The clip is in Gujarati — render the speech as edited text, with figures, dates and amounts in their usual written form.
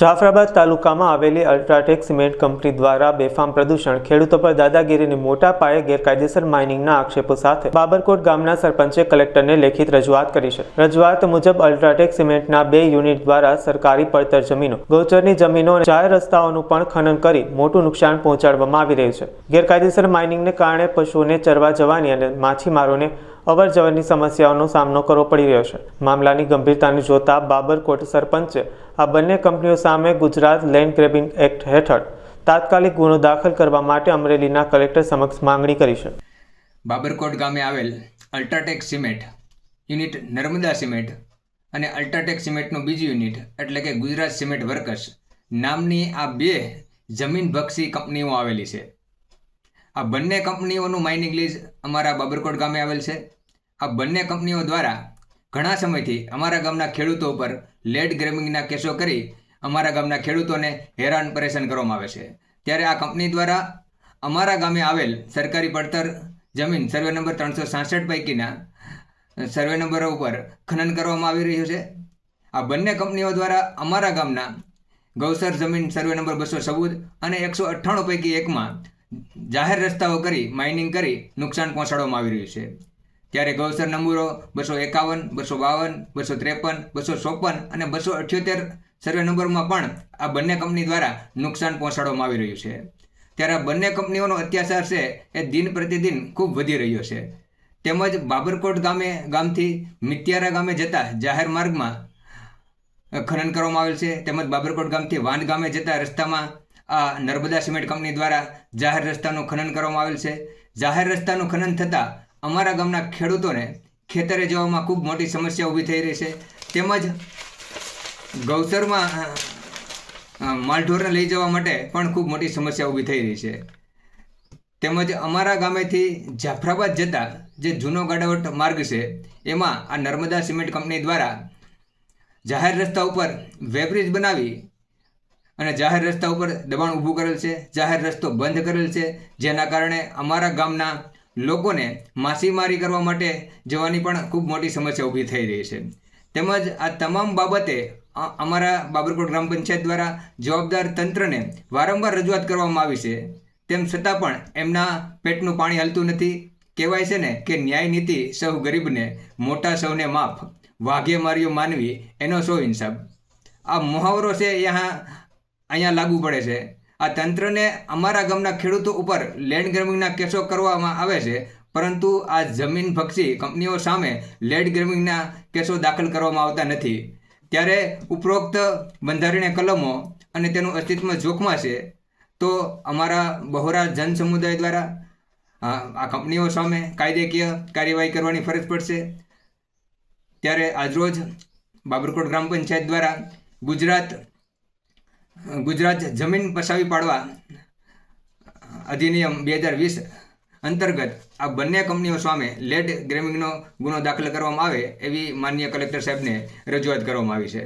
જાફરાબાદ તાલુકામાં આવેલી અલ્ટ્રાટેક સિમેન્ટ કંપની દ્વારા બેફામ પ્રદૂષણ, ખેડૂતો પર દાદાગીરીની મોટા પાયે ગેરકાયદેસર માઇનિંગના આક્ષેપો સાથે બાબરકોટ ગામના સરપંચે કલેક્ટરને લેખિત રજૂઆત કરી છે. રજૂઆત મુજબ અલ્ટ્રાટેક સિમેન્ટના 2 યુનિટ દ્વારા સરકારી પડતર જમીનો, ગૌચરની જમીનો અને જાહેર રસ્તાઓનું પણ ખનન કરી મોટું નુકસાન પહોંચાડવામાં આવી રહ્યું છે. ગેરકાયદેસર માઇનિંગને કારણે પશુઓને ચરવા જવાની અને માછીમારોને અવરજવરની સમસ્યાઓનો સામનો કરવો પડી રહ્યો છે. મામલાની ગંભીરતાને જોતા બાબરકોટ સરપંચે આ બંને કંપનીઓ સામે ગુજરાત લેન્ડ ગ્રેબિંગ એક્ટ હેઠળ તાત્કાલિક ગુનો દાખલ કરવા માટે અમરેલીના કલેક્ટર સમક્ષ માંગણી કરી છે. બાબરકોટ ગામે આવેલ UltraTech cement unit, Narmada cement અને અલ્ટ્રાટેક સિમેન્ટનું બીજું યુનિટ એટલે કે ગુજરાત સિમેન્ટ વર્કર્સ નામની આ 2 જમીનબક્ષી કંપનીઓ આવેલી છે. આ બંને કંપનીઓનું માઇનિંગ લીઝ અમારા બાબરકોટ ગામે આવેલ છે. આ બંને કંપનીઓ દ્વારા ઘણા સમયથી અમારા ગામના ખેડૂતો ઉપર લેડ ગ્રેબિંગના કેસો કરી અમારા ગામના ખેડૂતોને હેરાન પરેશાન કરવામાં આવે છે. ત્યારે આ કંપની દ્વારા અમારા ગામે આવેલ સરકારી પડતર જમીન સર્વે નંબર 366 પૈકીના સર્વે નંબરો ઉપર ખનન કરવામાં આવી રહ્યું છે. આ બંને કંપનીઓ દ્વારા અમારા ગામના ગૌચર જમીન સર્વે નંબર 214 અને 198 પૈકી એકમાં જાહેર રસ્તાઓ કરી માઇનિંગ કરી નુકસાન પહોંચાડવામાં આવી રહ્યું છે. ત્યારે ગૌચર નંબરો 251, 252, 253, 254 અને 278 સર્વે નંબરમાં પણ આ બંને કંપની દ્વારા નુકસાન પહોંચાડવામાં આવી રહ્યું છે. ત્યારે આ બંને કંપનીઓનો અત્યાચાર છે એ દિન પ્રતિદિન ખૂબ વધી રહ્યો છે. તેમજ બાબરકોટ ગામથી મિત્યારા ગામે જતા જાહેર માર્ગમાં ખનન કરવામાં આવેલ છે. તેમજ બાબરકોટ ગામથી વાંદ ગામે જતા રસ્તામાં આ નર્મદા સિમેન્ટ કંપની દ્વારા જાહેર રસ્તાનું ખનન કરવામાં આવેલ છે. જાહેર રસ્તાનું ખનન થતાં અમારા ગામના ખેડૂતોને ખેતરે જવામાં ખૂબ મોટી સમસ્યા ઊભી થઈ રહી છે. તેમજ ગૌચરમાં માલઢોરને લઈ જવા માટે પણ ખૂબ મોટી સમસ્યા ઊભી થઈ રહી છે. તેમજ અમારા ગામેથી જાફરાબાદ જતા જે જૂનો ગાડાવટ માર્ગ છે એમાં આ નર્મદા સિમેન્ટ કંપની દ્વારા જાહેર રસ્તા ઉપર વેબ્રિજ બનાવી અને જાહેર રસ્તા ઉપર દબાણ ઊભું કરેલ છે. જાહેર રસ્તો બંધ કરેલ છે, જેના કારણે અમારા ગામના લોકોને માછીમારી કરવા માટે જવાની પણ ખૂબ મોટી સમસ્યા ઊભી થઈ રહી છે. તેમજ આ તમામ બાબતે અમારા બાબરકોટ ગ્રામ પંચાયત દ્વારા જવાબદાર તંત્રને વારંવાર રજૂઆત કરવામાં આવી છે. તેમ છતાં પણ એમના પેટનું પાણી હલતું નથી. કહેવાય છે ને કે ન્યાય નીતિ સૌ ગરીબને, મોટા સૌને માફ, વાઘે માર્યો માનવી એનો સો ઇન્સાફ. આ મુહાવરો છે અહીંયા લાગુ પડે છે. આ તંત્રને અમારા ગામના ખેડૂતો ઉપર લેન્ડ ગ્રેબિંગના કેસો કરવામાં આવે છે, પરંતુ આ જમીન બક્ષી કંપનીઓ સામે લેન્ડ ગ્રેબિંગના કેસો દાખલ કરવામાં આવતા નથી. ત્યારે ઉપરોક્ત બંધારણીય કલમો અને તેનું અસ્તિત્વ જોખમાં છે, તો અમારા બહોરા જન સમુદાય દ્વારા આ કંપનીઓ સામે કાયદેકીય કાર્યવાહી કરવાની ફરજ પડશે. ત્યારે આજરોજ બાબરકોટ ગ્રામ પંચાયત દ્વારા ગુજરાત જમીન પસાવી પાડવા અધિનિયમ 2020 અંતર્ગત આ બંને કંપનીઓ સામે લેડ ગ્રેબિંગનો ગુનો દાખલ કરવામાં આવે એવી માનનીય કલેક્ટર સાહેબને રજૂઆત કરવામાં આવી છે.